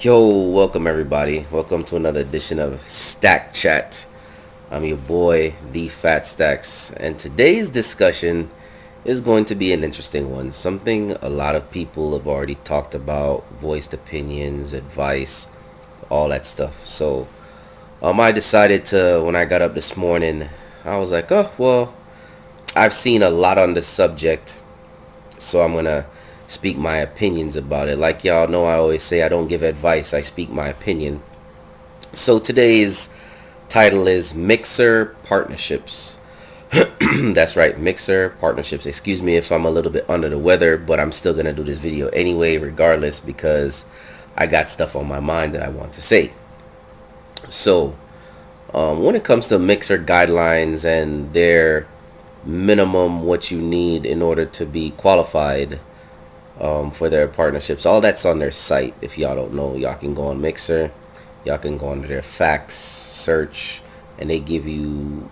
Yo, welcome everybody. Welcome to another edition of Stack Chat. I'm your boy, The Fat Stacks, and today's discussion is going to be an interesting one. Something a lot of people have already talked about, voiced opinions, advice, all that stuff. I decided to, when I got up this morning, I was like, oh, well, I've seen a lot on this subject, so I'm gonna speak my opinions about it. Like y'all know, I always say I don't give advice, I speak my opinion. So today's title is Mixer Partnerships. That's right, Mixer Partnerships. Excuse me if I'm a little bit under the weather, but I'm still gonna do this video anyway, regardless, because I got stuff on my mind that I want to say. When it comes to mixer guidelines and their minimum what you need in order to be qualified for their partnerships, all that's on their site. If y'all don't know, y'all can go on Mixer, y'all can go under their facts search, and they give you,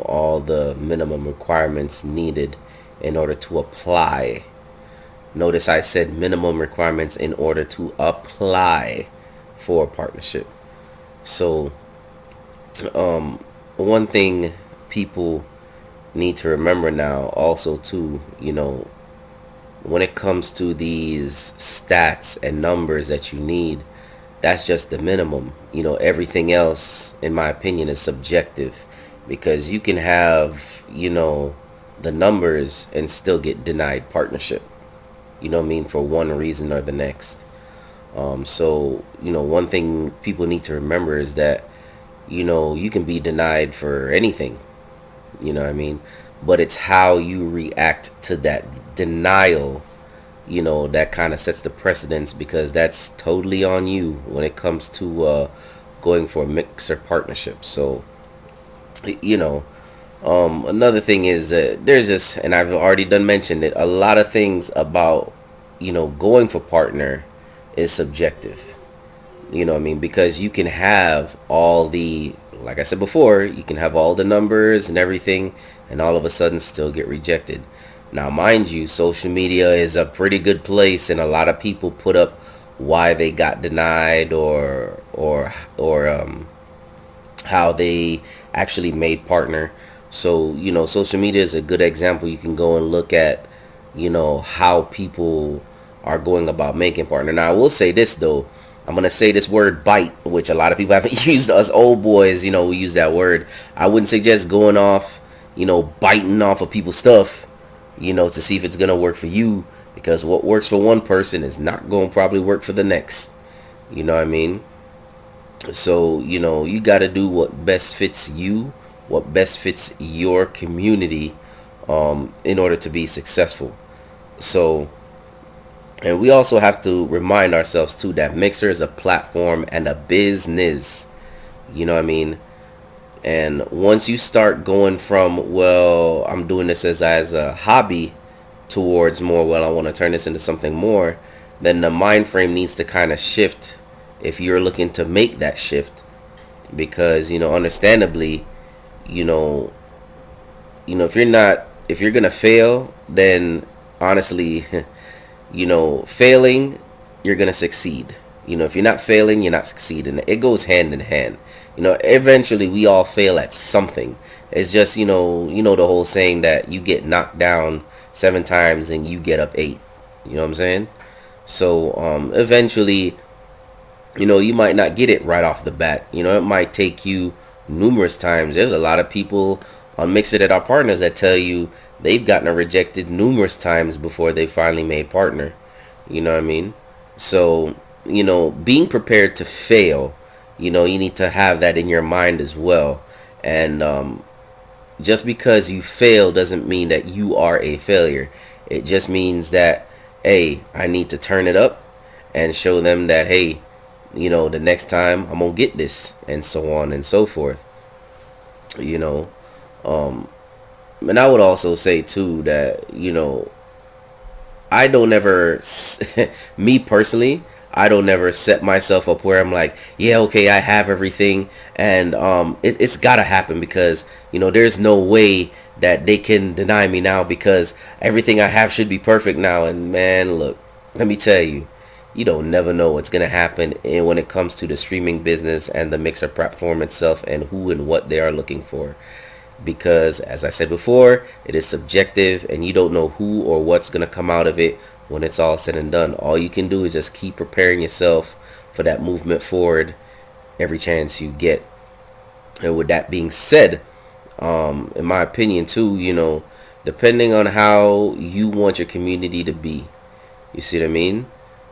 all the minimum requirements needed in order to apply. Notice I said minimum requirements in order to apply for a partnership. So one thing people need to remember now also too, when it comes to these stats and numbers that you need, that's just the minimum. Everything else, in my opinion, is subjective, because you can have, the numbers and still get denied partnership. You know what I mean? For one reason or the next. One thing people need to remember is that, you can be denied for anything. You know what I mean? But it's how you react to that denial, that kind of sets the precedence, because that's totally on you when it comes to going for a mixer partnership. So, another thing is that there's just, and I've already done mentioned it, a lot of things about, going for partner is subjective. You know what I mean? Because you can have all the, like I said before, you can have all the numbers and everything, and all of a sudden still get rejected. Now, mind you, social media is a pretty good place, and a lot of people put up why they got denied, or how they actually made partner. So, social media is a good example. You can go and look at, how people are going about making partner. Now, I will say this though. I'm going to say this word bite, which a lot of people haven't used. Us old boys, we use that word. I wouldn't suggest going off, biting off of people's stuff, to see if it's going to work for you, because what works for one person is not going to probably work for the next. You know what I mean? So, you got to do what best fits you, what best fits your community, in order to be successful. So, and we also have to remind ourselves too that Mixer is a platform and a business. You know what I mean? And once you start going from, well, I'm doing this as a hobby, towards more, well, I want to turn this into something more, then the mind frame needs to kind of shift if you're looking to make that shift. Because, understandably, if you're gonna fail, then honestly, failing, you're gonna succeed. If you're not failing, you're not succeeding. It goes hand in hand. Eventually we all fail at something. It's just, the whole saying that you get knocked down 7 times and you get up 8. You know what I'm saying? So eventually, you might not get it right off the bat. It might take you numerous times. There's a lot of people on Mixer that are partners that tell you they've gotten rejected numerous times before they finally made partner. You know what I mean? So, being prepared to fail, you need to have that in your mind as well. And just because you fail doesn't mean that you are a failure. It just means that, hey, I need to turn it up and show them that, hey, the next time I'm gonna get this, and so on and so forth. you know and I would also say too that I don't ever me personally, I don't ever set myself up where I'm like, yeah, okay, I have everything, and it's gotta happen, because there's no way that they can deny me now, because everything I have should be perfect now. And man, look, let me tell you, you don't never know what's going to happen when it comes to the streaming business and the Mixer platform itself and who and what they are looking for. Because as I said before, it is subjective and you don't know who or what's going to come out of it when it's all said and done. All you can do is just keep preparing yourself for that movement forward every chance you get. And with that being said, in my opinion too, depending on how you want your community to be, you see what I mean?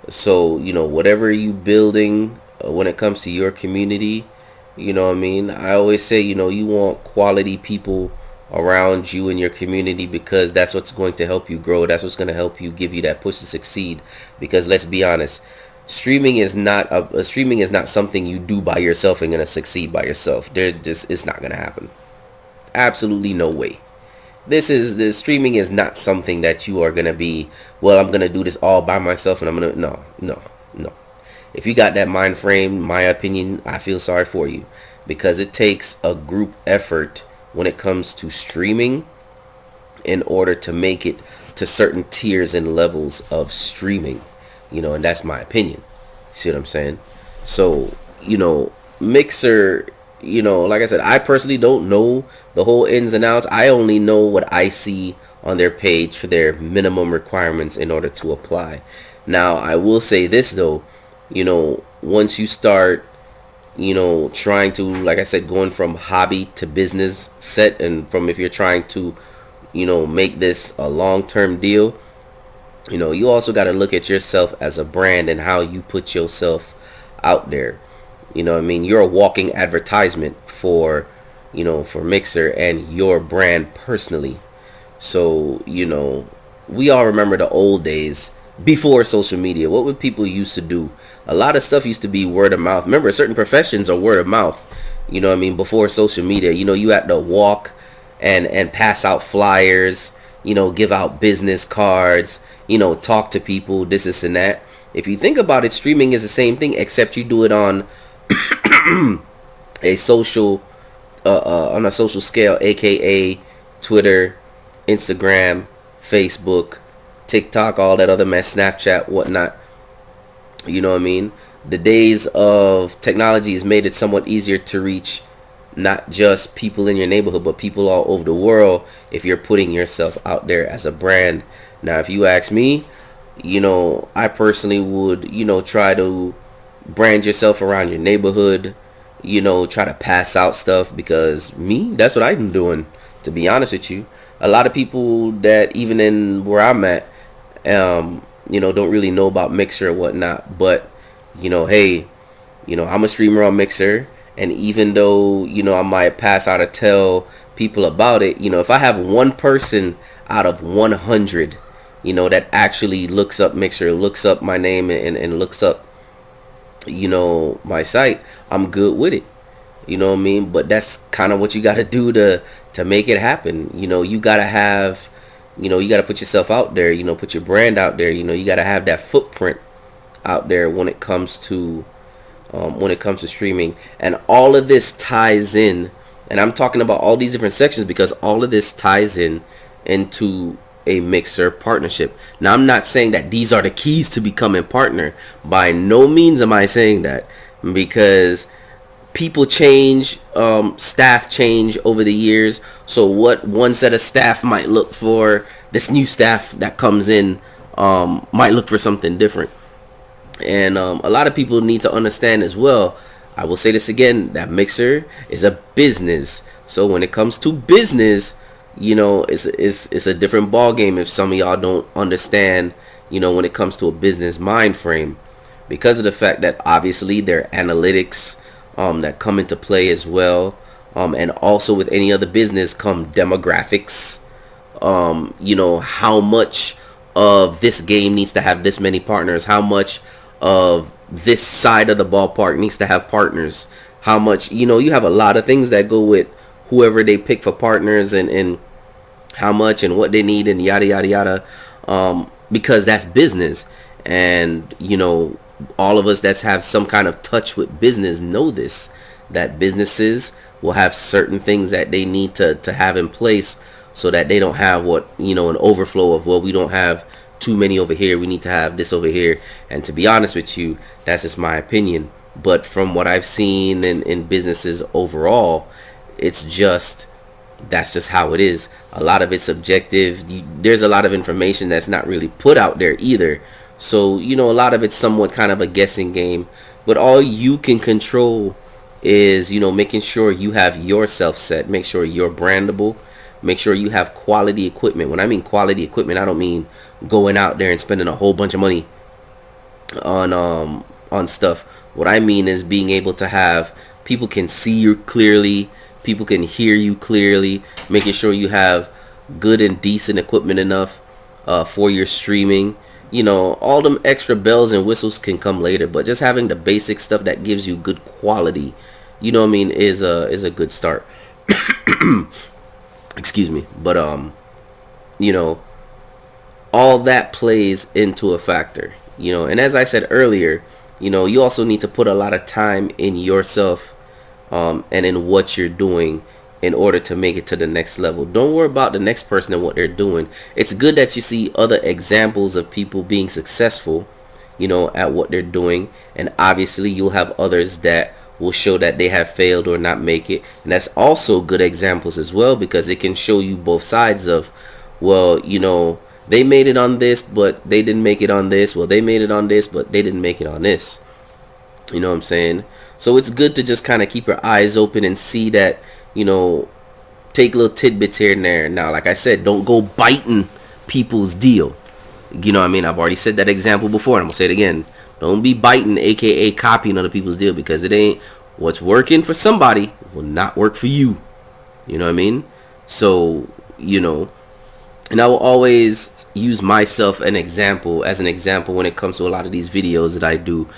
So, whatever you building when it comes to your community, you know what I mean? I always say, you want quality people around you in your community because that's what's going to help you grow. That's what's going to help you, give you that push to succeed. Because let's be honest, streaming is not something you do by yourself and going to succeed by yourself. It's not going to happen. Absolutely no way. The streaming is not something that you are going to be, well, I'm going to do this all by myself and I'm going to, no. If you got that mind frame, my opinion, I feel sorry for you, because it takes a group effort when it comes to streaming in order to make it to certain tiers and levels of streaming, and that's my opinion. See what I'm saying? So, Mixer, like I said, I personally don't know the whole ins and outs. I only know what I see on their page for their minimum requirements in order to apply. Now, I will say this though, once you start, trying to, like I said, going from hobby to business set, and from if you're trying to, make this a long-term deal, you also got to look at yourself as a brand and how you put yourself out there. You're a walking advertisement for Mixer and your brand personally. So, we all remember the old days before social media. What would people used to do? A lot of stuff used to be word of mouth. Remember, certain professions are word of mouth. Before social media, you had to walk and pass out flyers, give out business cards, talk to people, this and that. If you think about it, streaming is the same thing, except you do it on a social scale, aka Twitter, Instagram, Facebook, TikTok, all that other mess, Snapchat, whatnot. You know what I mean? The days of technology has made it somewhat easier to reach not just people in your neighborhood, but people all over the world if you're putting yourself out there as a brand. Now, if you ask me, I personally would, try to brand yourself around your neighborhood, try to pass out stuff, because that's what I'm doing, to be honest with you. A lot of people that even in where I'm at, don't really know about Mixer or whatnot, but hey, I'm a streamer on Mixer, and even though I might pass out or tell people about it, if I have one person out of 100 that actually looks up Mixer, looks up my name, and looks up my site, I'm good with it. You know what I mean? But that's kind of what you got to do to make it happen. You got to have, you got to put yourself out there, put your brand out there. You got to have that footprint out there when it comes to streaming. And all of this ties in, and I'm talking about all these different sections because all of this ties in into a Mixer partnership. Now, I'm not saying that these are the keys to becoming partner. By no means am I saying that, because people change, staff change over the years. So what one set of staff might look for, this new staff that comes in might look for something different. And a lot of people need to understand as well, I will say this again, that Mixer is a business. So when it comes to business, it's a different ball game if some of y'all don't understand, when it comes to a business mind frame, because of the fact that obviously there are analytics that come into play as well, and also with any other business come demographics. How much of this game needs to have this many partners, how much of this side of the ballpark needs to have partners, how much, you have a lot of things that go with whoever they pick for partners, and how much and what they need, and yada yada yada, because that's business. And all of us that have some kind of touch with business know this, that businesses will have certain things that they need to have in place so that they don't have an overflow of, well, we don't have too many over here. We need to have this over here. And to be honest with you, that's just my opinion. But from what I've seen in businesses overall, it's just, that's just how it is. A lot of it's subjective. There's a lot of information that's not really put out there either. So, a lot of it's somewhat kind of a guessing game. But all you can control is, making sure you have yourself set. Make sure you're brandable. Make sure you have quality equipment. When I mean quality equipment, I don't mean going out there and spending a whole bunch of money on stuff. What I mean is being able to have people can see you clearly, people can hear you clearly, making sure you have good and decent equipment enough for your streaming. All them extra bells and whistles can come later, but just having the basic stuff that gives you good quality, is a good start. Excuse me. But all that plays into a factor, and as I said earlier, you also need to put a lot of time in yourself and in what you're doing in order to make it to the next level. Don't worry about the next person and what they're doing. It's good that you see other examples of people being successful, at what they're doing, and obviously you'll have others that will show that they have failed or not make it, and that's also good examples as well, because it can show you both sides of, well, they made it on this but they didn't make it on this, well, they made it on this but they didn't make it on this. You know what I'm saying? So it's good to just kind of keep your eyes open and see that, take little tidbits here and there. Now, like I said, don't go biting people's deal. I've already said that example before, and I'm gonna say it again. Don't be biting, aka copying other people's deal, because it ain't what's working for somebody will not work for you. You know what I mean? So, and I will always use myself as an example when it comes to a lot of these videos that I do,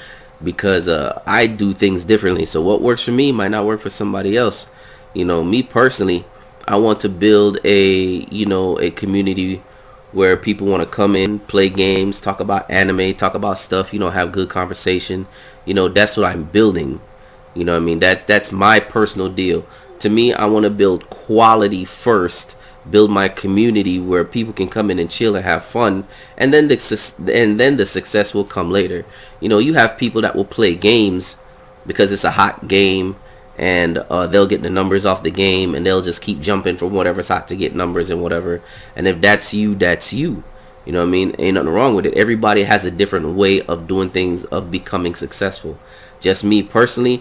because I do things differently. So what works for me might not work for somebody else. Me personally, I want to build a community where people want to come in, play games, talk about anime, talk about stuff, have good conversation. That's what I'm building. That's my personal deal. To me, I want to build quality first, build my community where people can come in and chill and have fun, and then the success will come later. You have people that will play games because it's a hot game, and they'll get the numbers off the game, and they'll just keep jumping from whatever's hot to get numbers and whatever. And if that's you, that's you. Ain't nothing wrong with it. Everybody has a different way of doing things, of becoming successful. Just me personally,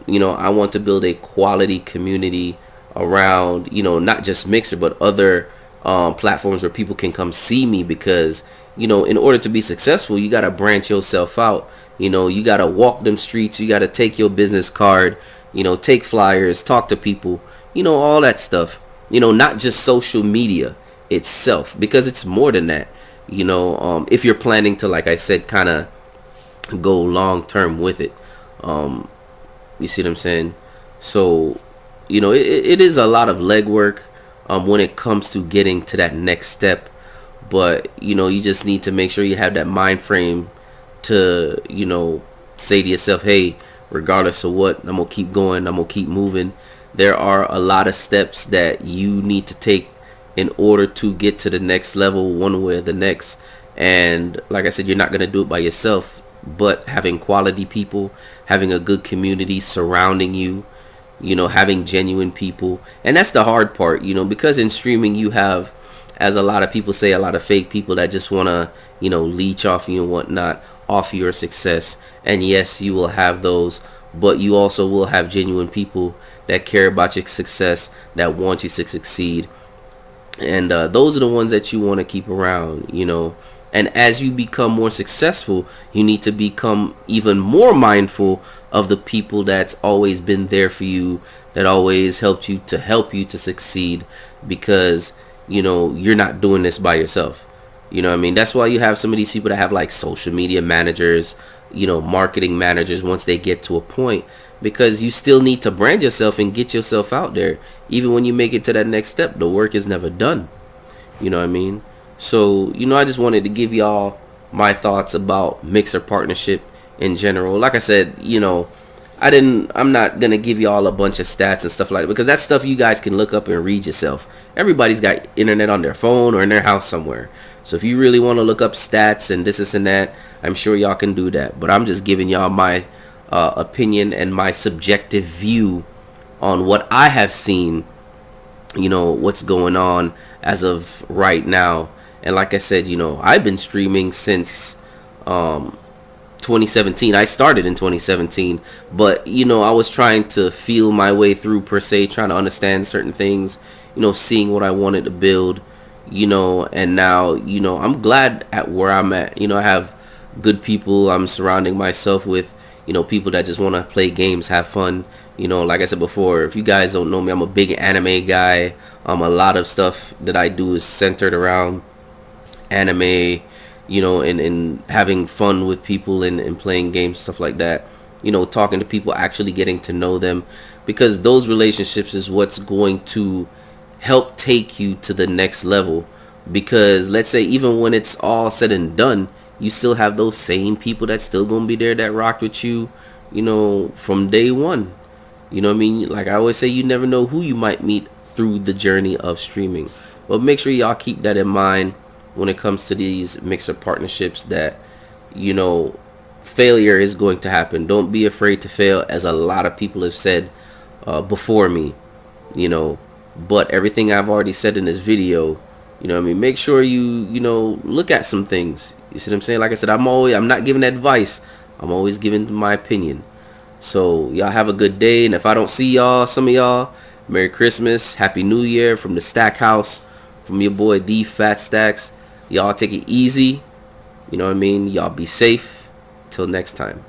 I want to build a quality community around, not just Mixer, but other platforms where people can come see me, because, in order to be successful, you got to branch yourself out. You got to walk them streets. You got to take your business card, take flyers, talk to people, all that stuff, not just social media itself, because it's more than that. If you're planning to, like I said, kind of go long term with it, you see what I'm saying? So, it is a lot of legwork when it comes to getting to that next step, but you just need to make sure you have that mind frame to say to yourself, hey, regardless of what, I'm gonna keep going, I'm gonna keep moving. There are a lot of steps that you need to take in order to get to the next level, one way or the next. And like I said, you're not gonna do it by yourself, but having quality people, having a good community surrounding you, having genuine people. And that's the hard part, because in streaming you have, as a lot of people say, a lot of fake people that just want to, leech off you and whatnot, off your success. And yes, you will have those, but you also will have genuine people that care about your success, that want you to succeed. And those are the ones that you want to keep around, And as you become more successful, you need to become even more mindful of the people that's always been there for you, that always helped you to succeed, because, you're not doing this by yourself. That's why you have some of these people that have like social media managers, marketing managers once they get to a point, because you still need to brand yourself and get yourself out there. Even when you make it to that next step, the work is never done. So, I just wanted to give y'all my thoughts about Mixer partnership in general. Like I said, I'm not going to give y'all a bunch of stats and stuff like that, because that's stuff you guys can look up and read yourself. Everybody's got internet on their phone or in their house somewhere. So if you really want to look up stats and this and that, I'm sure y'all can do that. But I'm just giving y'all my opinion and my subjective view on what I have seen, what's going on as of right now. And like I said, I've been streaming since 2017. I started in 2017, but I was trying to feel my way through, per se, trying to understand certain things, seeing what I wanted to build, and now, I'm glad at where I'm at. I have good people. I'm surrounding myself with, people that just want to play games, have fun. Like I said before, if you guys don't know me, I'm a big anime guy. A lot of stuff that I do is centered around anime, and having fun with people and playing games, stuff like that. Talking to people, actually getting to know them, because those relationships is what's going to help take you to the next level. Because let's say even when it's all said and done, you still have those same people that's still gonna be there that rocked with you, from day one. You know what I mean? Like I always say, you never know who you might meet through the journey of streaming. But make sure y'all keep that in mind when it comes to these mixer partnerships, that failure is going to happen. Don't be afraid to fail, as a lot of people have said before me. But everything I've already said in this video, what I mean, make sure you look at some things. You see what I'm saying? Like I said, I'm not giving advice, I'm always giving my opinion. So y'all have a good day, and if I don't see some of y'all, Merry Christmas, Happy New Year from the Stack House, from your boy The Fat Stacks. Y'all take it easy. You know what I mean? Y'all be safe. Till next time.